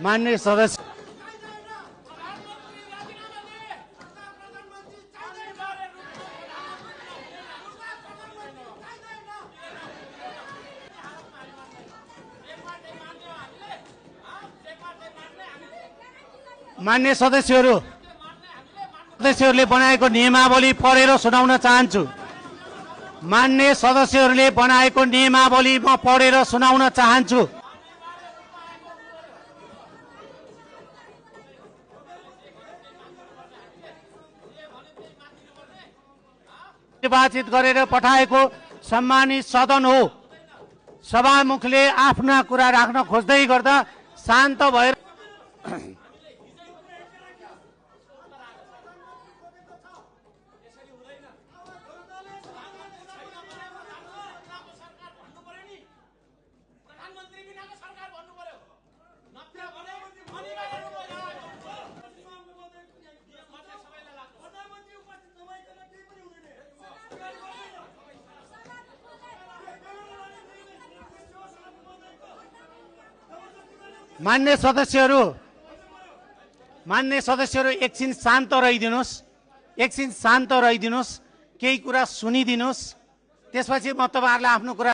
मान्य सदस्य सदस्यहरूले बनाएको नियमावली पढेर सुनाउन चाहन्छु। मान्य सदस्यहरूले बनाएको नियमावली म पढेर सुनाउन चाहन्छु। निर्वाचित गरेर पठाएको सम्मानित सदन हो। सभामुखले आफ्ना कुरा राख्न खोज्दै गर्दा शान्त भएर मान्य सदस्यहरू एकछिन शान्त रहिदिनुस्, केही कुरा सुनिदिनुस्, त्यसपछि म तपाईहरुलाई आफ्नो कुरा